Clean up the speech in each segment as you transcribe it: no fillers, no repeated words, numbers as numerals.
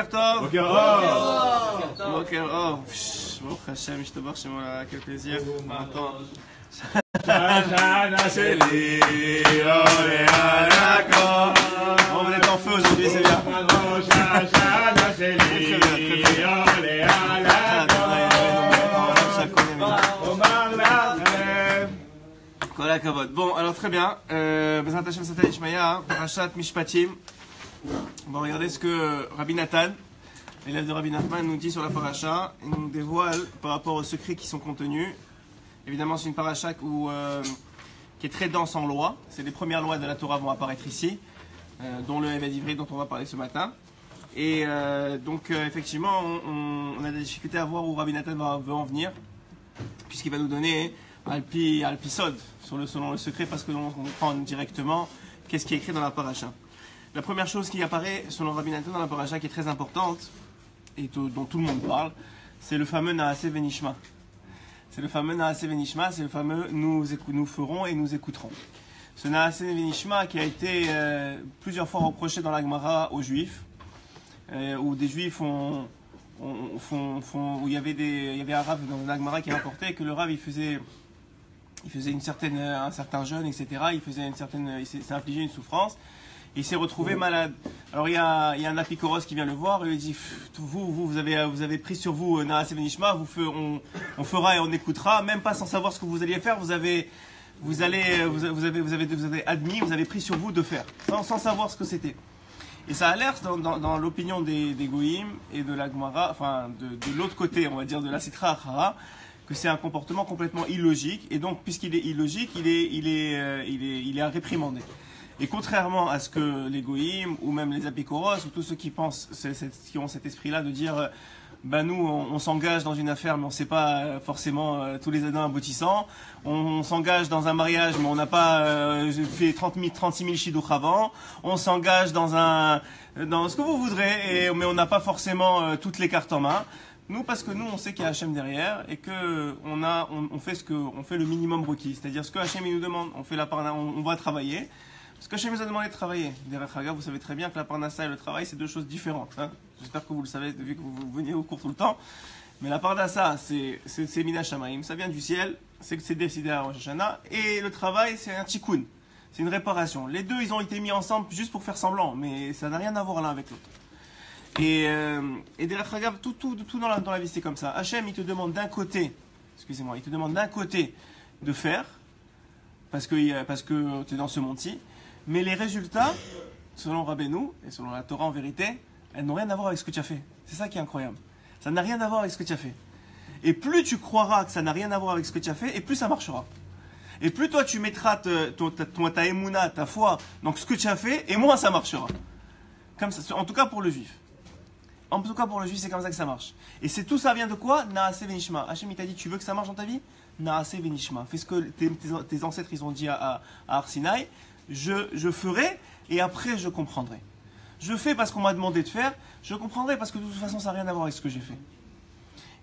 Tov. Boker Or. Boker Or. Baruch Hashem, Yishtabach Shemo, quel plaisir. Attends. Shana Sheli, Ole Alako. On va être en feu aujourd'hui, c'est bien. Shana Sheli, Ole Alako. Omar Lachem. Kol hakavod. Bon, alors très bien. Bezrat Hashem Satan Ishmaya, Parashat Mishpatim. On va regarder ce que Rabbi Nathan, l'élève de Rabbi Nachman, nous dit sur la paracha. Il nous dévoile par rapport aux secrets qui sont contenus. Évidemment, c'est une paracha qui est très dense en lois. C'est les premières lois de la Torah vont apparaître ici, dont le Eved Ivri dont on va parler ce matin. Et donc, effectivement, on a des difficultés à voir où Rabbi Nathan veut en venir, puisqu'il va nous donner Alpi Sod selon le secret, parce que l'on comprend directement qu'est-ce qui est écrit dans la paracha. La première chose qui apparaît selon Rabbi Nathan dans la paracha, qui est très importante et dont tout le monde parle, c'est le fameux Naaseh Venishma. C'est le fameux Naaseh Venishma, c'est le fameux nous ferons et nous écouterons. Ce Naaseh Venishma qui a été plusieurs fois reproché dans la Gemara aux Juifs, où des Juifs où il y avait un Rav dans la Gemara qui rapportait que le Rav il faisait un certain jeûne, etc. Il s'est infligé une souffrance. Il s'est retrouvé malade. Alors il y a un apikoros qui vient le voir et lui dit vous avez pris sur vous Naaseh Venishma, on fera et on écoutera, même pas sans savoir ce que vous alliez faire, vous avez admis, vous avez pris sur vous de faire, sans savoir ce que c'était. Et ça a l'air dans l'opinion des Goïm et de la Gemara, enfin de l'autre côté, on va dire de la Sitra Achara, que c'est un comportement complètement illogique, et donc puisqu'il est illogique, il est à réprimander. Et contrairement à ce que les Goïm, ou même les apikoros, ou tous ceux qui pensent, qui ont cet esprit-là de dire, nous, on s'engage dans une affaire, mais on ne sait pas forcément tous les adins aboutissants. On s'engage dans un mariage, mais on n'a pas fait 36 000 shidduch avant. On s'engage dans ce que vous voudrez, mais on n'a pas forcément toutes les cartes en main. Nous, parce que nous, on sait qu'il y a Hachem derrière, et que on fait le minimum requis. C'est-à-dire ce que Hachem il nous demande, on va travailler. Parce que Hachem nous a demandé de travailler. Derrière vous savez très bien que la parnassa et le travail, c'est deux choses différentes. Hein. J'espère que vous le savez, vu que vous veniez au cours tout le temps. Mais la parnassa, c'est Mina Shamaim, ça vient du ciel, c'est décidé à Rosh Hashanah. Et le travail, c'est un tikkun, c'est une réparation. Les deux, ils ont été mis ensemble juste pour faire semblant, mais ça n'a rien à voir l'un avec l'autre. Et derrière tout dans la vie, c'est comme ça. Hachem, il te demande d'un côté, de faire, parce que tu es dans ce monde-ci. Mais les résultats, selon Rabbeinu et selon la Torah en vérité, elles n'ont rien à voir avec ce que tu as fait. C'est ça qui est incroyable. Ça n'a rien à voir avec ce que tu as fait. Et plus tu croiras que ça n'a rien à voir avec ce que tu as fait, et plus ça marchera. Et plus toi tu mettras ta émouna, ta foi, dans ce que tu as fait, et moins ça marchera. Comme ça, en tout cas pour le juif. En tout cas pour le juif, c'est comme ça que ça marche. Et tout ça vient de quoi? Naaseh Venishma. Hachem il t'a dit, tu veux que ça marche dans ta vie? Naaseh Venishma. Fais ce que tes ancêtres ils ont dit à Har Sinaï. Je ferai et après je comprendrai. Je fais parce qu'on m'a demandé de faire, je comprendrai parce que de toute façon ça n'a rien à voir avec ce que j'ai fait.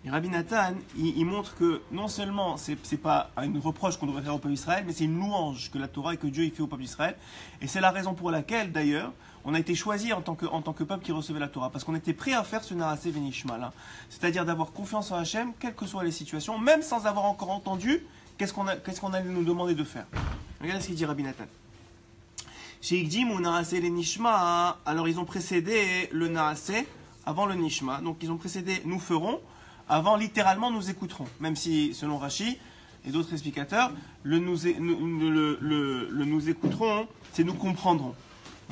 Et Rabbi Nathan, il montre que non seulement c'est pas une reproche qu'on devrait faire au peuple d'Israël, mais c'est une louange que la Torah et que Dieu il fait au peuple d'Israël. Et c'est la raison pour laquelle d'ailleurs on a été choisi en tant que peuple qui recevait la Torah, parce qu'on était prêt à faire ce Naaseh Venishma là, c'est-à-dire d'avoir confiance en Hachem, quelles que soient les situations, même sans avoir encore entendu qu'est-ce qu'on allait nous demander de faire. Regardez ce qu'il dit Rabbi Nathan. Chez Igdim ou Naaseh les Nishma, alors ils ont précédé le Naaseh avant le Nishma, donc ils ont précédé nous ferons, avant littéralement nous écouterons, même si selon Rashi et d'autres explicateurs, le nous écouterons, c'est nous comprendrons.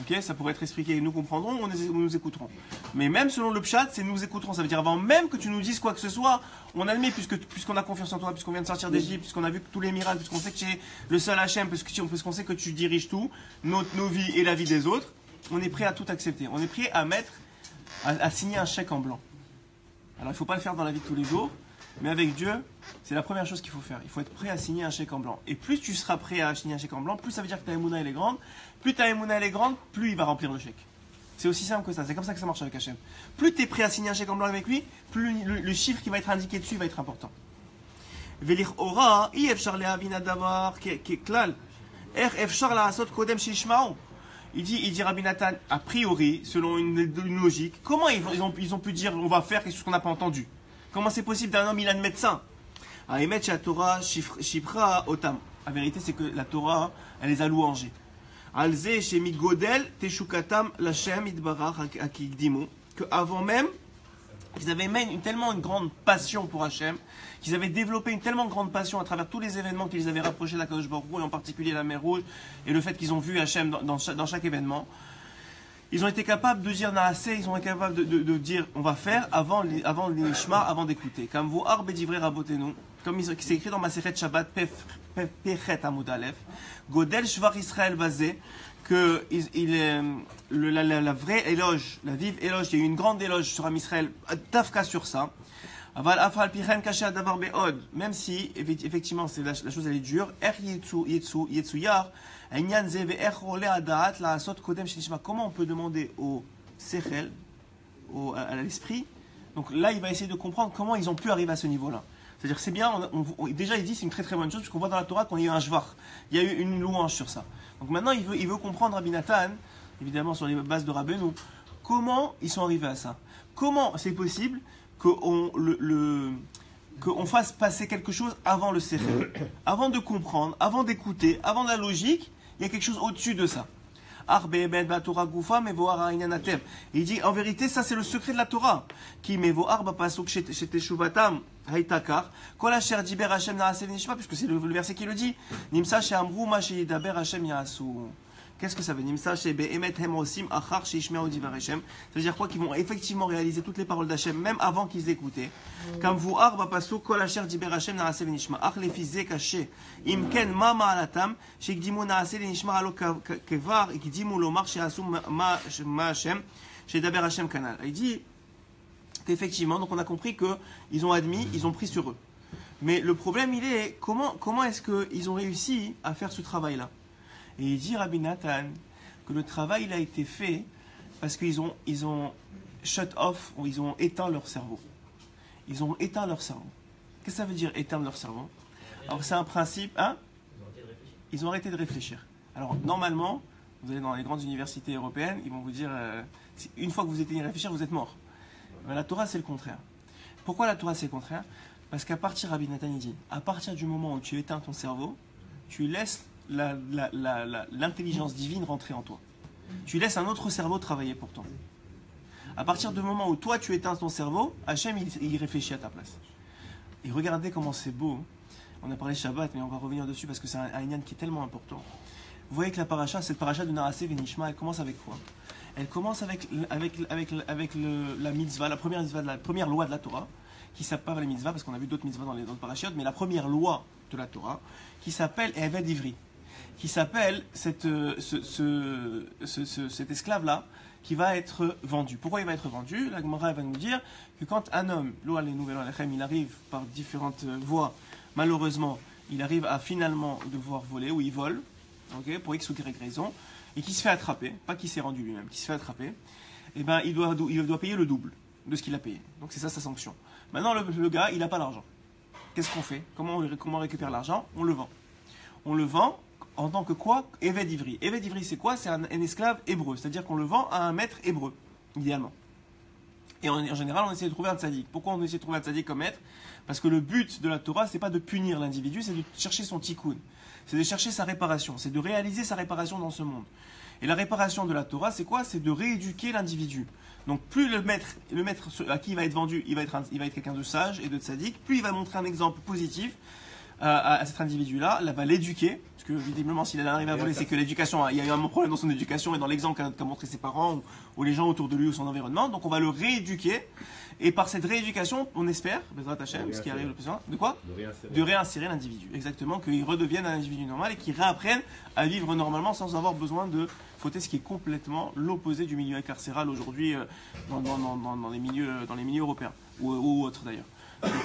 Okay, ça pourrait être expliqué, nous comprendrons ou nous écouterons. Mais même selon le pshat, c'est nous écouterons. Ça veut dire avant même que tu nous dises quoi que ce soit, on admet, puisqu'on a confiance en toi, puisqu'on vient de sortir d'Égypte, puisqu'on a vu tous les miracles, puisqu'on sait que tu es le seul Hachem, puisqu'on sait que tu diriges tout, nos vies et la vie des autres, on est prêt à tout accepter. On est prêt à signer un chèque en blanc. Alors il ne faut pas le faire dans la vie de tous les jours, mais avec Dieu, c'est la première chose qu'il faut faire. Il faut être prêt à signer un chèque en blanc. Et plus tu seras prêt à signer un chèque en blanc, plus ça veut dire que ta émouna elle est grande. Plus ta émouna elle est grande, plus il va remplir le chèque. C'est aussi simple que ça. C'est comme ça que ça marche avec Hachem. Plus tu es prêt à signer un chèque en blanc avec lui, plus le chiffre qui va être indiqué dessus va être important. Velir ora, efshar lehavin hadavar keklal. Efshar laasot kodem shishma'u. Il dit Rabbi Nathan, a priori, selon une logique, comment ils ont pu dire on va faire quelque chose qu'on n'a pas entendu? Comment c'est possible d'un homme, il a un médecin? Aïmet chez la Torah, Shifra Otam. La vérité, c'est que la Torah, elle les a louangés. Alze chez Migodel, Teshukatam, Lachem, Idbarach, Akikdimo, qu'avant même, ils avaient même tellement une grande passion pour Hachem, qu'ils avaient développé une tellement grande passion à travers tous les événements qu'ils avaient rapprochés de la Kadosh Baruch Hu, et en particulier la mer Rouge, et le fait qu'ils ont vu Hachem dans chaque événement. Ils ont été capables de dire Naaseh, ils ont été capables de dire on va faire avant l'Ishma, avant d'écouter. Comme vous, Arbe Divrei Rabotenu, comme c'est écrit dans Masechet Shabbat, Pechet Amud Aleph, Godel Shvar Israël Bazé, que la vraie éloge, la vive éloge, il y a eu une grande éloge sur Am Israël, Tafka sur ça. Aval Afal Pichen Kasha Davar Be'od, même si effectivement la chose elle est dure, Yetsuyar, Enyan Ze Ve'er Ole Adaat La Asot Kodem Shinishma. Comment on peut demander au Sechel, à l'esprit? Donc là, il va essayer de comprendre comment ils ont pu arriver à ce niveau-là. C'est-à-dire, c'est bien, déjà il dit c'est une très très bonne chose, puisqu'on voit dans la Torah qu'on a eu un jvar, il y a eu une louange sur ça. Donc maintenant, il veut comprendre Rabbi Nathan, évidemment sur les bases de Rabbeinu, comment ils sont arrivés à ça. Comment c'est possible qu'on fasse passer quelque chose avant le sechel, avant de comprendre, avant d'écouter, avant la logique, il y a quelque chose au-dessus de ça. Il dit en vérité ça c'est le secret de la Torah qui puisque c'est le verset qui le dit. Qu'est-ce que ça veut dire? Ça veut dire quoi? Qu'ils vont effectivement réaliser toutes les paroles d'Hachem même avant qu'ils écoutaient. Comme vous arba paso kol asher diber Hachem naase v'nishma ach lefi ze kaché im ken ma ma'alatam shekdimu naase v'nishma alo kevar ikdimu lomar she'asu ma Hachem shedaber Hachem kanal. Il dit qu'effectivement, donc on a compris que ils ont admis, ils ont pris sur eux. Mais le problème il est comment est-ce qu'ils ont réussi à faire ce travail-là? Et il dit Rabbi Nathan que le travail il a été fait parce qu'ils ont shut off, ou ils ont éteint leur cerveau. Ils ont éteint leur cerveau. Qu'est-ce que ça veut dire éteindre leur cerveau? Alors c'est un principe, hein? Ils ont arrêté de réfléchir. Alors normalement, vous allez dans les grandes universités européennes, ils vont vous dire une fois que vous éteignez de réfléchir, vous êtes mort. Mais la Torah c'est le contraire. Pourquoi la Torah c'est le contraire? Parce qu'à partir, Rabbi Nathan il dit, à partir du moment où tu éteins ton cerveau, tu laisses l'intelligence divine rentrer en toi. Tu laisses un autre cerveau travailler pour toi. À partir du moment où toi tu éteins ton cerveau, Hachem il réfléchit à ta place. Et regardez comment c'est beau. On a parlé Shabbat, mais on va revenir dessus parce que c'est un inyan qui est tellement important. Vous voyez que la paracha, cette paracha de Naaseh V'nishma, elle commence avec quoi? Elle commence avec la mitzvah, la première loi de la Torah, qui s'appelle la mitzvah, parce qu'on a vu d'autres mitzvahs dans les parachiotes, mais la première loi de la Torah, qui s'appelle Eved Ivri, qui s'appelle cet esclave-là, qui va être vendu. Pourquoi il va être vendu? La Gemara va nous dire que quand un homme, il arrive par différentes voies, malheureusement, il arrive à finalement devoir voler, ou il vole, okay, pour X ou Y raison, et qui se fait attraper, pas qu'il s'est rendu lui-même, qui se fait attraper, et ben il doit payer le double de ce qu'il a payé. Donc c'est ça sa sanction. Maintenant le gars, il n'a pas l'argent. Qu'est-ce qu'on fait? Comment on récupère l'argent? On le vend. On le vend en tant que quoi? Eved Ivri. Eved Ivri, c'est quoi? C'est un esclave hébreu. C'est-à-dire qu'on le vend à un maître hébreu, idéalement. Et en général, on essaie de trouver un tzaddik. Pourquoi on essaie de trouver un tzaddik comme maître? Parce que le but de la Torah, c'est pas de punir l'individu, c'est de chercher son tikkun. C'est de chercher sa réparation. C'est de réaliser sa réparation dans ce monde. Et la réparation de la Torah, c'est quoi? C'est de rééduquer l'individu. Donc plus le maître à qui il va être vendu, il va être quelqu'un de sage et de tzaddik, plus il va montrer un exemple positif à cet individu-là, va l'éduquer, parce que visiblement s'il arrive à voler, c'est que l'éducation, il y a eu un problème dans son éducation et dans l'exemple qu'a montré ses parents ou les gens autour de lui ou son environnement, donc on va le rééduquer, et par cette rééducation, on espère, Bezrat Hashem, ce qui arrive le plus souvent, de quoi? De réinsérer l'individu, exactement, qu'il redevienne un individu normal et qu'il réapprenne à vivre normalement sans avoir besoin de fauter, ce qui est complètement l'opposé du milieu carcéral aujourd'hui dans les milieux européens, ou autres d'ailleurs.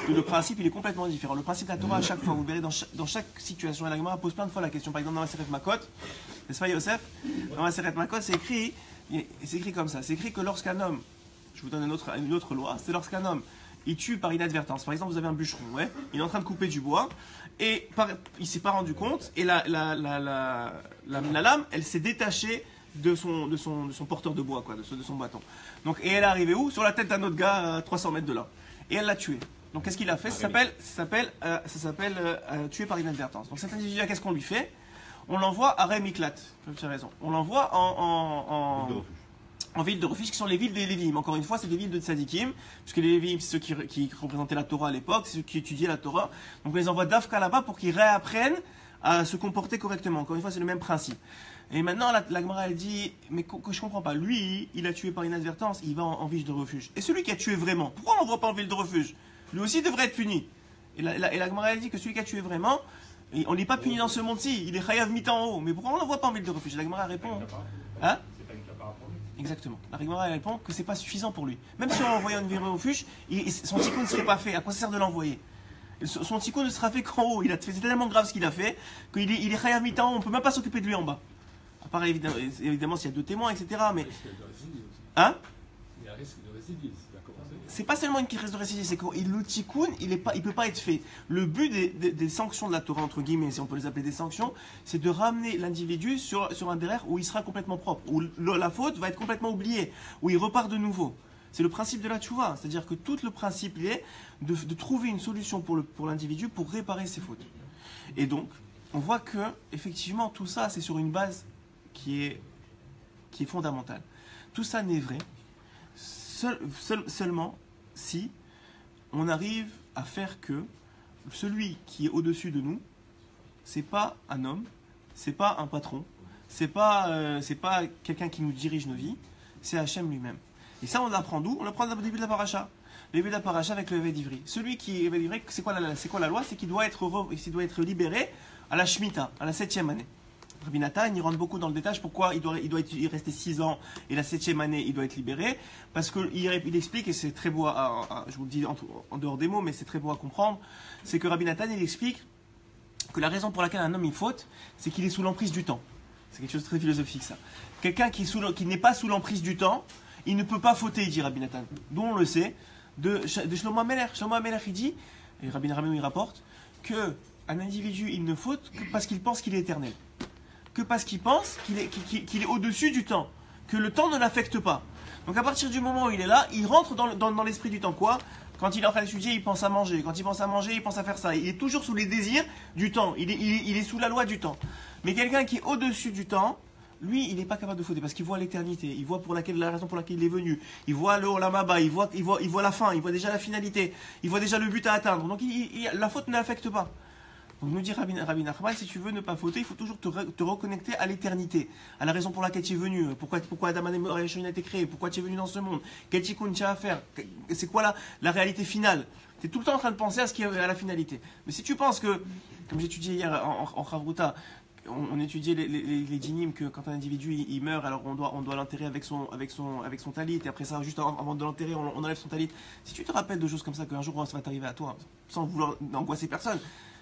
Le principe il est complètement différent. Le principe de la Torah, à chaque fois, vous verrez dans chaque situation, et la Gemara pose plein de fois la question. Par exemple, dans la Maseret Makot, n'est-ce pas Yosef? Dans la Maseret Makot, c'est écrit comme ça. C'est écrit que lorsqu'un homme, je vous donne une autre loi, c'est lorsqu'un homme il tue par inadvertance. Par exemple, vous avez un bûcheron, ouais, il est en train de couper du bois et il s'est pas rendu compte et la lame, elle s'est détachée de son porteur de bois, quoi, de son bâton. Donc, et elle est arrivée où? Sur la tête d'un autre gars à 300 mètres de là. Et elle l'a tué. Donc qu'est-ce qu'il a fait? Ça s'appelle tuer par inadvertance. Donc cet individu, qu'est-ce qu'on lui fait? On l'envoie à Rémiklat, tu as raison. On l'envoie en ville de refuge, qui sont les villes des Lévi'im. Encore une fois, c'est des villes de Tzadikim, puisque les Lévi'im, c'est ceux qui représentaient la Torah à l'époque, c'est ceux qui étudiaient la Torah. Donc on les envoie d'Afka là-bas pour qu'ils réapprennent à se comporter correctement. Encore une fois, c'est le même principe. Et maintenant, la Gemara, elle dit, mais je comprends pas. Lui, il a tué par inadvertance, il va en ville de refuge. Et celui qui a tué vraiment, pourquoi on l'envoie pas en ville de refuge? Lui aussi devrait être puni. Et la Gemara, elle dit que celui qui a tué vraiment, on n'est pas puni dans ce monde-ci, il est chayav mit en haut. Mais pourquoi on ne l'envoie pas en ville de refuge? La Gemara répond, hein? Exactement. La Gemara, elle répond que c'est pas suffisant pour lui. Même si on l'envoyait en ville de refuge, son tikkun ne serait pas fait. À quoi ça sert de l'envoyer? Son tikkun ne sera fait qu'en haut. C'est tellement grave ce qu'il a fait qu'il est chayav mit en haut. On peut même pas s'occuper de lui en bas. À part évidemment s'il y a 2 témoins, etc. Mais hein? Il y a un risque de récidive. C'est pas seulement une question de récidive, c'est que le tikkun, il peut pas être fait. Le but des sanctions de la Torah, entre guillemets, si on peut les appeler des sanctions, c'est de ramener l'individu sur un derrière où il sera complètement propre, où la faute va être complètement oubliée, où il repart de nouveau. C'est le principe de la tchouva, c'est-à-dire que tout le principe il est de trouver une solution pour l'individu pour réparer ses fautes. Et donc, on voit que effectivement tout ça, c'est sur une base qui est fondamentale. Tout ça n'est vrai seulement si on arrive à faire que celui qui est au-dessus de nous, c'est pas un homme, c'est pas un patron, c'est pas quelqu'un qui nous dirige nos vies, c'est Hachem lui-même. Et ça, on l'apprend d'où? On l'apprend au début de la paracha. Le début de la paracha avec le Eved Ivri. Celui qui est Eved Ivri, c'est quoi la loi? C'est qu'il doit être libéré à la Shemitah, à la 7e année. Rabbi Nathan, il rentre beaucoup dans le détail. Pourquoi il doit rester 6 ans et la 7e année, il doit être libéré? Parce qu'il explique, et c'est très beau, je vous le dis en dehors des mots, mais c'est très beau à comprendre, c'est que Rabbi Nathan, il explique que la raison pour laquelle un homme il faute, c'est qu'il est sous l'emprise du temps. C'est quelque chose de très philosophique, ça. Quelqu'un qui n'est pas sous l'emprise du temps, il ne peut pas fauter, dit Rabbi Nathan. D'où on le sait, de Shlomo HaMelech. Shlomo HaMelech, il dit, et Rabbi Nahum il rapporte, qu'un individu, il ne faute que parce qu'il pense qu'il est éternel. Que parce qu'il pense qu'il est au-dessus du temps, que le temps ne l'affecte pas. Donc à partir du moment où il est là, il rentre dans l'esprit du temps. Quoi? Quand il est en train d'étudier, il pense à manger. Quand il pense à manger, il pense à faire ça. Il est toujours sous les désirs du temps. Il est sous la loi du temps. Mais quelqu'un qui est au-dessus du temps, lui, il n'est pas capable de fauter parce qu'il voit l'éternité. Il voit la raison pour laquelle il est venu. Il voit le Olam Haba, il voit la fin, il voit déjà la finalité, il voit déjà le but à atteindre. Donc la faute ne l'affecte pas. Donc nous dit Rabbi Nachman, si tu veux ne pas fauter, il faut toujours te reconnecter à l'éternité, à la raison pour laquelle tu es venu, pourquoi Adam a été créé, pourquoi tu es venu dans ce monde, quel tikkun tu as à faire, c'est quoi la réalité finale. Tu es tout le temps en train de penser à ce qui est à la finalité. Mais si tu penses que, comme j'étudiais hier en Chavruta, on étudiait les djinim, que quand un individu il meurt, alors on doit l'enterrer avec son talit, et après ça, juste avant de l'enterrer, on enlève son talit. Si tu te rappelles de choses comme ça, qu'un jour ça va t'arriver à toi, sans vouloir angoisser personne,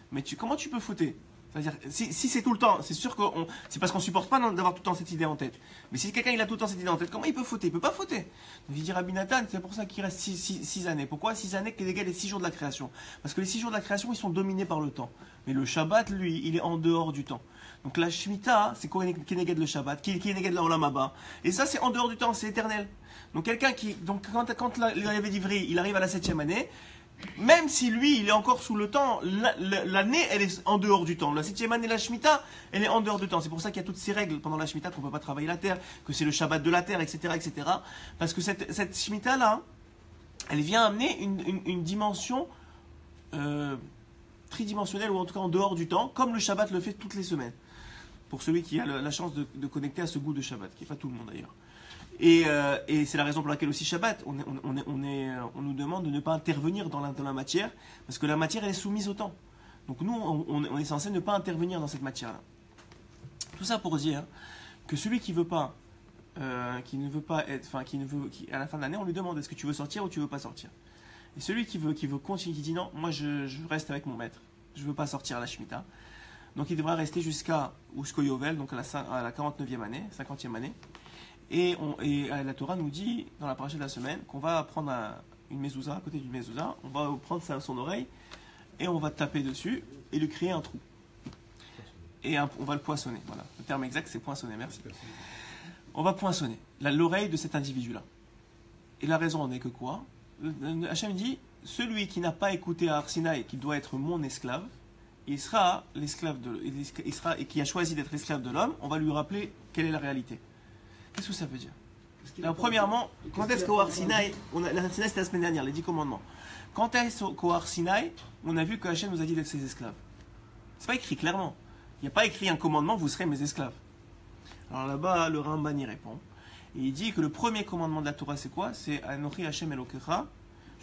mais comment tu peux fauter? C'est-à-dire, si c'est tout le temps, c'est sûr que c'est parce qu'on ne supporte pas d'avoir tout le temps cette idée en tête. Mais si quelqu'un il a tout le temps cette idée en tête, comment il peut fauter? Il ne peut pas fauter. Donc il dit Rabbi Nathan, c'est pour ça qu'il reste 6 années. Pourquoi 6 années qui est égal les 6 jours de la création? Parce que les 6 jours de la création, ils sont dominés par le temps. Mais le Shabbat, lui, il est en dehors du temps. Donc la Shemitah, c'est qui est négade le Shabbat, qui est négade la Olam Haba. Et ça, c'est en dehors du temps, c'est éternel. Donc quelqu'un quand l'Eved Ivri, il arrive à la 7e année, même si lui, il est encore sous le temps, l'année, elle est en dehors du temps. La 7e année, la Shemitah, elle est en dehors du temps. C'est pour ça qu'il y a toutes ces règles pendant la Shemitah, qu'on ne peut pas travailler la terre, que c'est le Shabbat de la terre, etc. etc. Parce que cette Shemitah-là, elle vient amener une dimension tridimensionnelle, ou en tout cas en dehors du temps, comme le Shabbat le fait toutes les semaines. Pour celui qui a la chance de connecter à ce goût de Shabbat, qui n'est pas tout le monde d'ailleurs. Et c'est la raison pour laquelle aussi Shabbat, on nous demande de ne pas intervenir dans la matière, parce que la matière elle est soumise au temps. Donc nous, on est censé ne pas intervenir dans cette matière-là. Tout ça pour dire que celui qui ne veut pas être, à la fin de l'année, on lui demande est-ce que tu veux sortir ou tu veux pas sortir. Et celui qui veut continuer, qui dit non, moi je reste avec mon maître, je veux pas sortir à la Shemitah. Donc il devra rester jusqu'à Yovel, donc à la 49e année, 50e année. Et la Torah nous dit, dans la paracha de la semaine, qu'on va prendre une mezouza, à côté d'une mezouza, on va prendre son oreille, et on va taper dessus, et lui créer un trou. Et on va le poinçonner, voilà. Le terme exact, c'est poinçonner, merci. on va poinçonner l'oreille de cet individu-là. Et la raison en est que quoi? Hachem dit, celui qui n'a pas écouté à Arsinaï, qui doit être mon esclave, il sera l'esclave et qui a choisi d'être esclave de l'homme, on va lui rappeler quelle est la réalité. Qu'est-ce que ça veut dire? Alors, premièrement, quand est-ce qu'au Arsinaï, l'Arsinaï c'était la semaine dernière, les 10 commandements. Quand est-ce qu'au Arsinaï, on a vu que Hachem nous a dit d'être ses esclaves? C'est pas écrit clairement. Il n'y a pas écrit un commandement, vous serez mes esclaves. Alors là-bas, le Ramban y répond. Et il dit que le premier commandement de la Torah, c'est quoi? C'est Anochi Hachem Elokecha,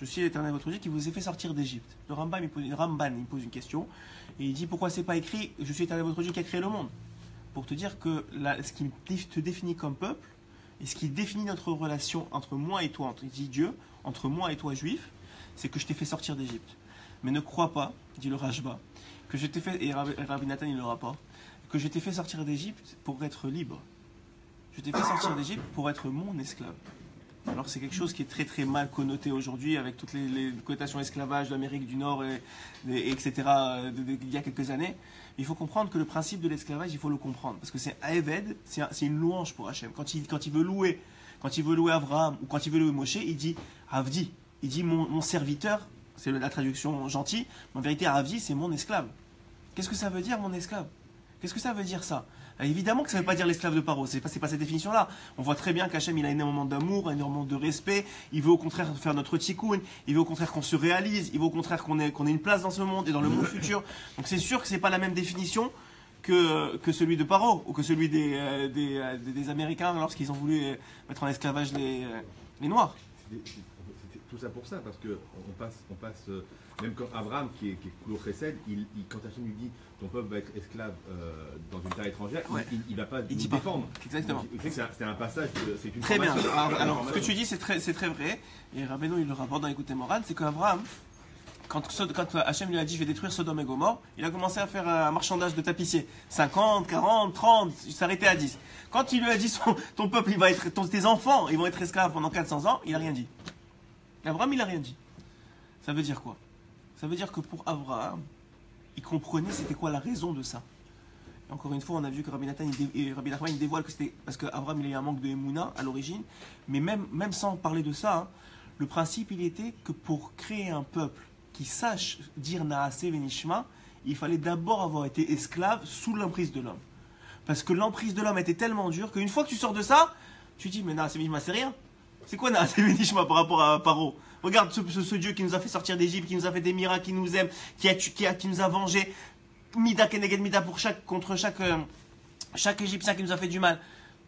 je suis l'Éternel votre Dieu qui vous ai fait sortir d'Égypte. Le Ramban il pose une question. Et il dit pourquoi c'est pas écrit je suis l'Éternel votre Dieu qui a créé le monde? Pour te dire que ce qui te définit comme peuple, et ce qui définit notre relation entre moi et toi, il dit Dieu, entre moi et toi juif, c'est que je t'ai fait sortir d'Égypte. Mais ne crois pas, dit le Rashba, que je t'ai fait, et Rabbi Nathan il le rapporte, que je t'ai fait sortir d'Égypte pour être libre. Je t'ai fait sortir d'Égypte pour être mon esclave. Alors c'est quelque chose qui est très très mal connoté aujourd'hui avec toutes les connotations esclavage d'Amérique du Nord etc. Il y a quelques années. Il faut comprendre que le principe de l'esclavage, il faut le comprendre. Parce que c'est Aeved, c'est une louange pour Hachem. Quand il veut louer Abraham ou quand il veut louer Moshe, il dit Avdi. Il dit mon serviteur, c'est la traduction gentille, mais en vérité Avdi c'est mon esclave. Qu'est-ce que ça veut dire mon esclave? Qu'est-ce que ça veut dire ça? Évidemment que ça ne veut pas dire l'esclave de Paro, c'est pas cette définition-là. On voit très bien qu'Hachem il a énormément d'amour, énormément de respect, il veut au contraire faire notre tikkun, il veut au contraire qu'on se réalise, il veut au contraire qu'on ait une place dans ce monde et dans le monde futur. Donc c'est sûr que c'est pas la même définition que celui de Paro ou que celui des Américains lorsqu'ils ont voulu mettre en esclavage les Noirs. C'est tout ça pour ça, parce que on passe même quand Abraham qui est Koulou Chesed, quand Hachem lui dit ton peuple va être esclave dans une terre étrangère, ouais. il va pas nous dit défendre. Exactement. Donc, c'est un passage, c'est une très bien. formation. Alors, ce que tu dis, c'est très vrai. Et Rabbeinu, il le rapporte dans Écoutez Moran, c'est qu'Abraham, quand Hachem lui a dit je vais détruire Sodome et Gomorrhe, il a commencé à faire un marchandage de tapissiers. 50, 40, 30, il s'arrêtait à 10. Quand il lui a dit ton peuple, tes enfants, ils vont être esclaves pendant 400 ans, il n'a rien dit. Abraham, il n'a rien dit. Ça veut dire quoi? Ça veut dire que pour Abraham, il comprenait c'était quoi la raison de ça. Et encore une fois, on a vu que Rabbi Nathan il dévoile que c'était parce qu'Abraham il a eu un manque de Emouna à l'origine, mais même sans parler de ça, hein, le principe il était que pour créer un peuple qui sache dire Naaseh Venishma, il fallait d'abord avoir été esclave sous l'emprise de l'homme. Parce que l'emprise de l'homme était tellement dure qu'une fois que tu sors de ça, tu dis mais Naaseh Venishma c'est rien. C'est quoi Naaseh Venishma par rapport à Paro? Regarde ce Dieu qui nous a fait sortir d'Égypte, qui nous a fait des miracles, qui nous aime, qui nous a vengé. Mida Keneged Mida contre chaque Égyptien qui nous a fait du mal.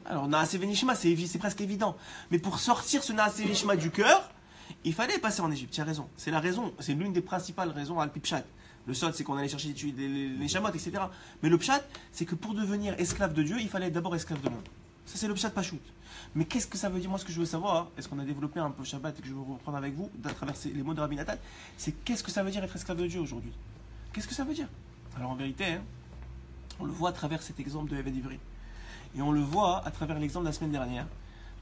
Alors Naaseh Venishma, c'est presque évident. Mais pour sortir ce Naaseh Venishma du cœur, il fallait passer en Égypte. Tu as raison. C'est la raison. C'est l'une des principales raisons à Al-Pipchat. Le sod, c'est qu'on allait chercher les chamottes, etc. Mais le pshat, c'est que pour devenir esclave de Dieu, il fallait être d'abord esclave de l'homme. Ça, c'est le pshat Pachout. Mais qu'est-ce que ça veut dire? Moi, ce que je veux savoir, hein, est-ce qu'on a développé un peu Shabbat et que je veux reprendre avec vous, à travers les mots de Rabbi Nathan, c'est qu'est-ce que ça veut dire être esclave de Dieu aujourd'hui? Qu'est-ce que ça veut dire? Alors en vérité, hein, on le voit à travers cet exemple de Eved Ivri. Et on le voit à travers l'exemple de la semaine dernière,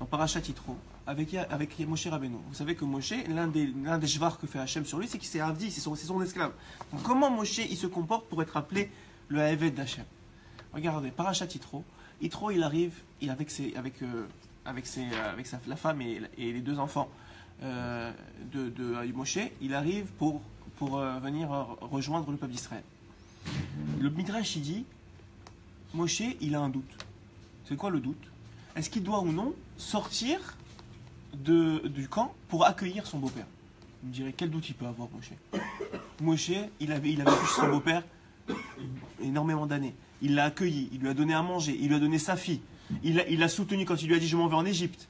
dans Parashat Yitro, avec Moshe Rabbeinu. Vous savez que Moshe, l'un des shvar que fait Hachem sur lui, c'est qu'il s'est avdi, c'est son esclave. Donc comment Moshe il se comporte pour être appelé le Eved d'Hachem? Regardez, Parashat Yitro. Yitro, il arrive, la femme et les deux enfants de Moshe, il arrive pour venir rejoindre le peuple d'Israël. Le Midrash, il dit, Moshe, il a un doute. C'est quoi le doute? Est-ce qu'il doit ou non sortir du camp pour accueillir son beau-père? Vous me direz, quel doute il peut avoir, Moshe? Moshe, il a vécu chez son beau-père énormément d'années. Il l'a accueilli, il lui a donné à manger, il lui a donné sa fille. Il l'a soutenu quand il lui a dit je m'en vais en Égypte.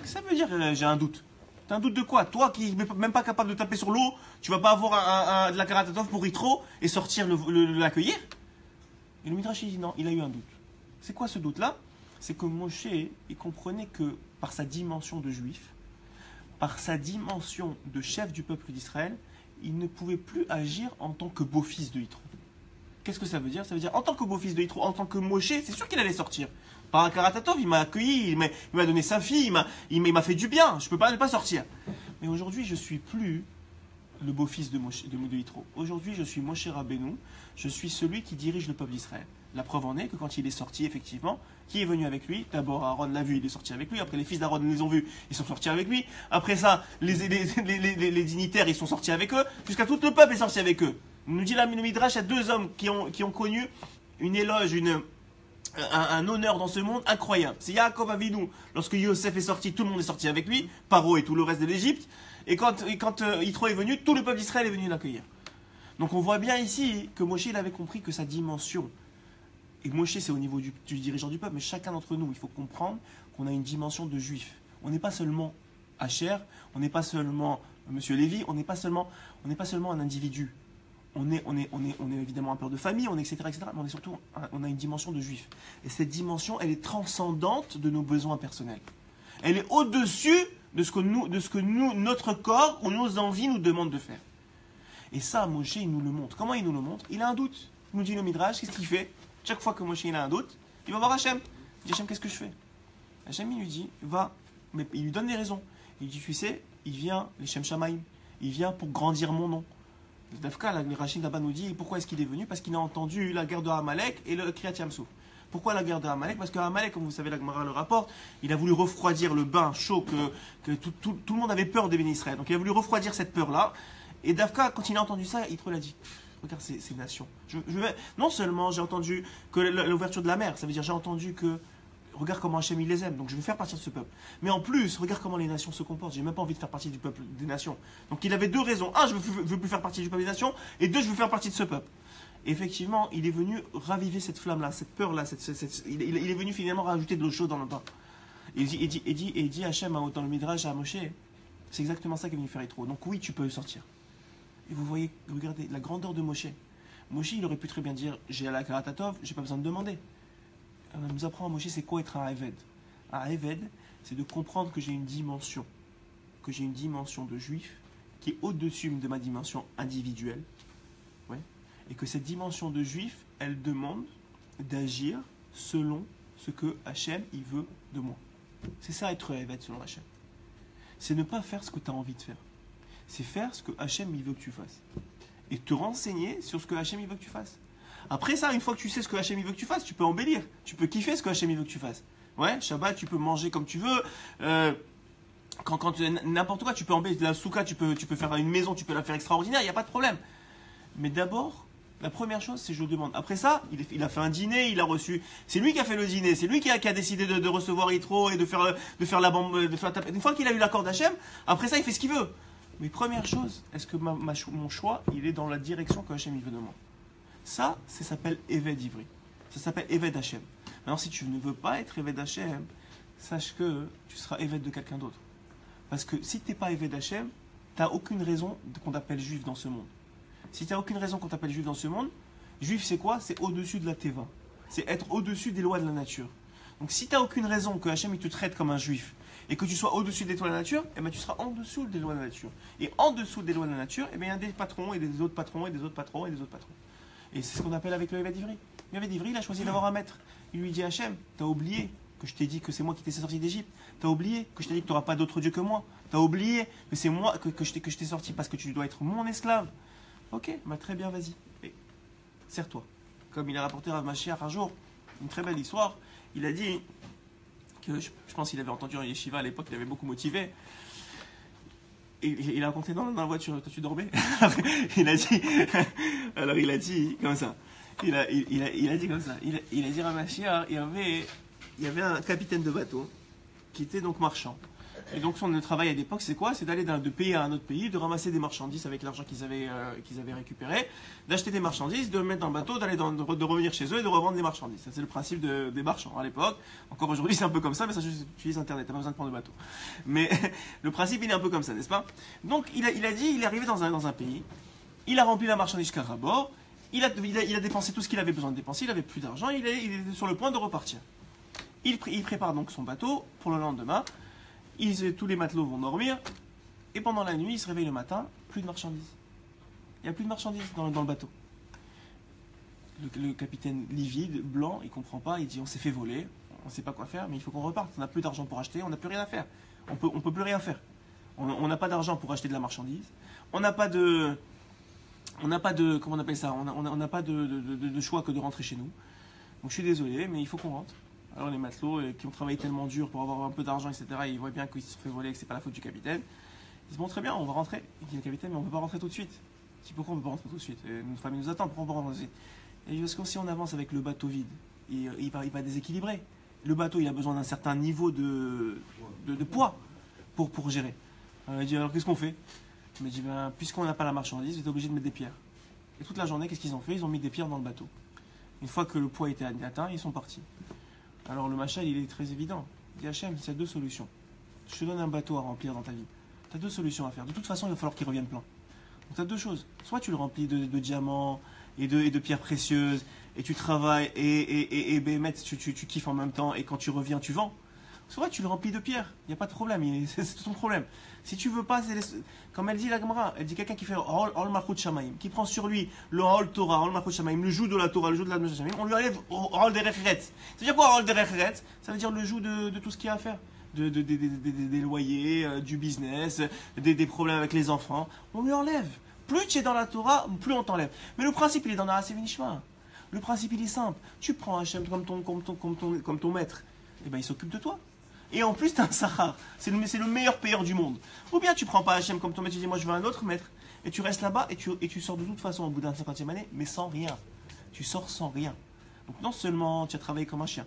Ça veut dire j'ai un doute. T'as un doute de quoi? Toi qui n'es même pas capable de taper sur l'eau, tu vas pas avoir de la karatatov pour Yitro et sortir l'accueillir? Et le Midrash il dit non, il a eu un doute. C'est quoi ce doute-là? C'est que Moshe, il comprenait que par sa dimension de juif, par sa dimension de chef du peuple d'Israël, il ne pouvait plus agir en tant que beau-fils de Yitro. Qu'est-ce que ça veut dire? Ça veut dire en tant que beau-fils de Yitro, en tant que Moshe, c'est sûr qu'il allait sortir. Par un karatatov, il m'a accueilli, il m'a donné sa fille, il m'a fait du bien, je ne peux pas ne pas sortir. Mais aujourd'hui, je ne suis plus le beau-fils de Yitro. Aujourd'hui, je suis Moshe Rabbeinu, je suis celui qui dirige le peuple d'Israël. La preuve en est que quand il est sorti, effectivement, qui est venu avec lui? D'abord, Aaron l'a vu, il est sorti avec lui. Après, les fils d'Aaron les ont vus, ils sont sortis avec lui. Après ça, les dignitaires, ils sont sortis avec eux. Jusqu'à tout le peuple est sorti avec eux. Nous dit le Midrash, il y a deux hommes qui ont connu une éloge, un honneur dans ce monde incroyable. C'est Yaakov Avinu. Lorsque Yosef est sorti, tout le monde est sorti avec lui, Paro et tout le reste de l'Égypte. Et quand Yitro est venu, tout le peuple d'Israël est venu l'accueillir. Donc on voit bien ici que Moshe il avait compris que sa dimension, et Moshe c'est au niveau du dirigeant du peuple, mais chacun d'entre nous, il faut comprendre qu'on a une dimension de juif. On n'est pas seulement Asher, on n'est pas seulement Monsieur Lévi, on n'est pas seulement un individu. On est évidemment un père de famille, etc., mais on est surtout, on a une dimension de juif. Et cette dimension, elle est transcendante de nos besoins personnels. Elle est au-dessus de ce que notre corps ou nos envies nous demandent de faire. Et ça, Moshe, il nous le montre. Comment il nous le montre? Il a un doute. Il nous dit le Midrash, qu'est-ce qu'il fait? Chaque fois que Moshe il a un doute, il va voir Hachem. Il dit Hachem, qu'est-ce que je fais? Hachem, il lui dit, va. Mais il lui donne des raisons. Il dit, tu sais, il vient, les Shem Shamaim, il vient pour grandir mon nom. Dafka, le Rachid là-bas nous dit, pourquoi est-ce qu'il est venu? Parce qu'il a entendu la guerre de Amalek et le Kriyat Yamsouf. Pourquoi la guerre de Amalek? Parce que Amalek, comme vous savez, la Gemara le rapporte, il a voulu refroidir le bain chaud que tout le monde avait peur des bénis Israël. Donc il a voulu refroidir cette peur-là. Et Dafka, quand il a entendu ça, il l'a dit, regarde ces nations. Non seulement j'ai entendu que l'ouverture de la mer, ça veut dire j'ai entendu que, regarde comment Hachem il les aime, donc je veux faire partie de ce peuple. Mais en plus, regarde comment les nations se comportent, j'ai même pas envie de faire partie du peuple des nations. Donc il avait deux raisons. Un, je veux plus faire partie du peuple des nations, et deux, je veux faire partie de ce peuple. Et effectivement, il est venu raviver cette flamme-là, cette peur-là, il est venu finalement rajouter de l'eau chaude dans le bain. Et il dit Hachem dans le Midrash à Moshe, c'est exactement ça qu'il est venu faire Yitro. Donc oui, tu peux sortir. Et vous voyez, regardez, la grandeur de Moshe. Moshe, il aurait pu très bien dire, j'ai la Karatatov, j'ai pas besoin de demander. On nous apprend à Moshe, c'est quoi être un Eved? Un Eved, c'est de comprendre que j'ai une dimension de juif qui est au-dessus de ma dimension individuelle. Ouais. Et que cette dimension de juif, elle demande d'agir selon ce que Hachem, il veut de moi. C'est ça être Eved selon Hachem. C'est ne pas faire ce que tu as envie de faire. C'est faire ce que Hachem il veut que tu fasses. Et te renseigner sur ce que Hachem il veut que tu fasses. Après ça, une fois que tu sais ce que Hachem il veut que tu fasses, tu peux embellir. Tu peux kiffer ce que Hachem il veut que tu fasses. Ouais, Shabbat, tu peux manger comme tu veux. N'importe quoi, tu peux embellir. La souka, tu peux faire une maison, tu peux la faire extraordinaire, il n'y a pas de problème. Mais d'abord, la première chose, c'est je demande. Après ça, il a fait un dîner, il a reçu. C'est lui qui a fait le dîner, c'est lui qui a décidé de recevoir Yitro et de faire la bombe, de faire la tape. Une fois qu'il a eu l'accord d'Hachem, après ça, il fait ce qu'il veut. Mais première chose, est-ce que mon choix, il est dans la direction que Hachem il veut de moi? Ça s'appelle Eved Ivri. Ça s'appelle Eved Hachem. Maintenant, si tu ne veux pas être Eved Hachem, sache que tu seras Eved de quelqu'un d'autre. Parce que si tu n'es pas Eved Hachem, tu n'as aucune raison qu'on t'appelle juif dans ce monde. Si tu n'as aucune raison qu'on t'appelle juif dans ce monde, juif c'est quoi? C'est au-dessus de la teva. C'est être au-dessus des lois de la nature. Donc si tu n'as aucune raison que Hachem il te traite comme un juif, et que tu sois au-dessus des lois de la nature, eh ben, tu seras en dessous des lois de la nature. Et en dessous des lois de la nature, eh ben, il y a des patrons, et des autres patrons, et des autres patrons, et des autres patrons. Et c'est ce qu'on appelle avec le Eved Ivri. Le Eved Ivri, il a choisi d'avoir un maître. Il lui dit Hachem, t'as oublié que je t'ai dit que c'est moi qui t'ai sorti d'Égypte. T'as oublié que je t'ai dit que tu n'auras pas d'autre Dieu que moi. T'as oublié que c'est moi que je t'ai sorti parce que tu dois être mon esclave. Ok, bah très bien, vas-y. Serre-toi. Comme il a rapporté Rav Mashiach un jour, une très belle histoire, il a dit... Je pense qu'il avait entendu en yeshiva à l'époque, il avait beaucoup motivé. Et il a raconté dans la voiture, toi tu dormais. il a dit comme ça. Il a dit comme ça. Il a dit à Mashiach, il y avait un capitaine de bateau qui était donc marchand. Et donc son travail à l'époque, c'est quoi? C'est d'aller de pays à un autre pays, de ramasser des marchandises avec l'argent qu'ils avaient récupéré, d'acheter des marchandises, de mettre dans le bateau, de revenir chez eux et de revendre des marchandises. Ça, c'est le principe des marchands à l'époque. Encore aujourd'hui, c'est un peu comme ça, mais ça, j'utilise Internet, t'as pas besoin de prendre le bateau. Mais le principe, il est un peu comme ça, n'est-ce pas? Donc, il a dit, il est arrivé dans un pays, il a rempli la marchandise jusqu'à rabord, il a dépensé tout ce qu'il avait besoin de dépenser, il avait plus d'argent, il était sur le point de repartir. Il prépare donc son bateau pour le lendemain. Tous les matelots vont dormir, et pendant la nuit, ils se réveillent le matin, plus de marchandises. Il n'y a plus de marchandises dans le bateau. Le capitaine livide, blanc, il ne comprend pas, il dit on s'est fait voler, on ne sait pas quoi faire, mais il faut qu'on reparte, on n'a plus d'argent pour acheter, on n'a plus rien à faire. On peut plus rien faire. On n'a pas d'argent pour acheter de la marchandise, on n'a pas de, comment on appelle ça, on n'a pas de choix que de rentrer chez nous. Donc je suis désolé, mais il faut qu'on rentre. Alors les matelots qui ont travaillé tellement dur pour avoir un peu d'argent, etc., ils voient bien qu'ils se sont fait voler, que c'est pas la faute du capitaine. Ils disent bon très bien, on va rentrer. Il dit le capitaine, mais on ne peut pas rentrer tout de suite. Il dit pourquoi on ne peut pas rentrer tout de suite? Notre famille nous attend, pourquoi on ne peut pas rentrer tout de suite? Et il dit parce que si on avance avec le bateau vide, il va déséquilibrer. Le bateau, il a besoin d'un certain niveau de poids pour gérer. Il dit alors qu'est-ce qu'on fait? Il m'a dit ben, puisqu'on n'a pas la marchandise, vous êtes obligé de mettre des pierres. Et toute la journée, qu'est-ce qu'ils ont fait? Ils ont mis des pierres dans le bateau. Une fois que le poids était atteint, ils sont partis. Alors le machal, il est très évident. Il dit Hachem, il y a deux solutions. Je te donne un bateau à remplir dans ta vie. Tu as deux solutions à faire. De toute façon, il va falloir qu'il revienne plein. Donc tu as deux choses. Soit tu le remplis de diamants et de pierres précieuses, et tu travailles, et tu kiffes en même temps, et quand tu reviens, tu vends. Soit tu le remplis de pierres. Il n'y a pas de problème. C'est ton problème. Si tu veux pas, comme elle dit la Gemara, elle dit quelqu'un qui fait Ol Malchut Shamaim, qui prend sur lui le Ol Torah, Ol Malchut Shamaim, le joug de la Torah, le joug de la Shamaim, on lui enlève Ol Derech Eretz. Ça veut dire quoi Ol Derech Eretz? Ça veut dire le joug de tout ce qu'il y a à faire. Des loyers, du business, des problèmes avec les enfants. On lui enlève. Plus tu es dans la Torah, plus on t'enlève. Mais le principe, il est dans la Na'aseh V'nishma. Le principe, il est simple. Tu prends Hachem comme ton maître, et ben il s'occupe de toi. Et en plus, tu as un Sahar. C'est le meilleur payeur du monde. Ou bien tu prends pas Hachem comme ton maître, tu dis moi je veux un autre maître. Et tu restes là-bas et tu sors de toute façon au bout d'un 50e année, mais sans rien. Tu sors sans rien. Donc non seulement tu as travaillé comme un chien,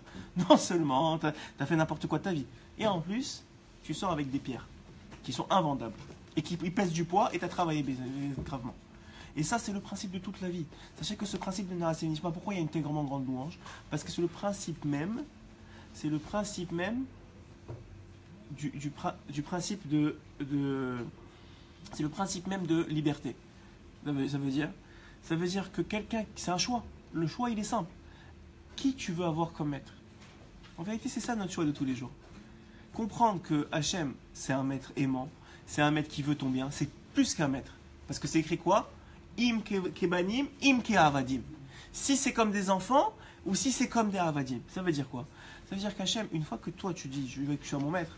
non seulement tu as fait n'importe quoi de ta vie, et en plus, tu sors avec des pierres qui sont invendables et qui pèsent du poids et tu as travaillé gravement. Et ça, c'est le principe de toute la vie. Sachez que ce principe de Na'aseh V'nishma, pourquoi il y a une tellement grande louange? Parce que c'est le principe même, du principe c'est le principe même de liberté. Ça veut dire que quelqu'un, c'est un choix. Le choix, il est simple. Qui tu veux avoir comme maître? En vérité, c'est ça notre choix de tous les jours. Comprendre que Hachem, c'est un maître aimant, c'est un maître qui veut ton bien, c'est plus qu'un maître. Parce que c'est écrit quoi? Im kebanim, im ke'avadim. Si c'est comme des enfants, ou si c'est comme des avadim. Ça veut dire quoi? Ça veut dire qu'Hachem, une fois que toi tu dis, je veux que tu sois mon maître,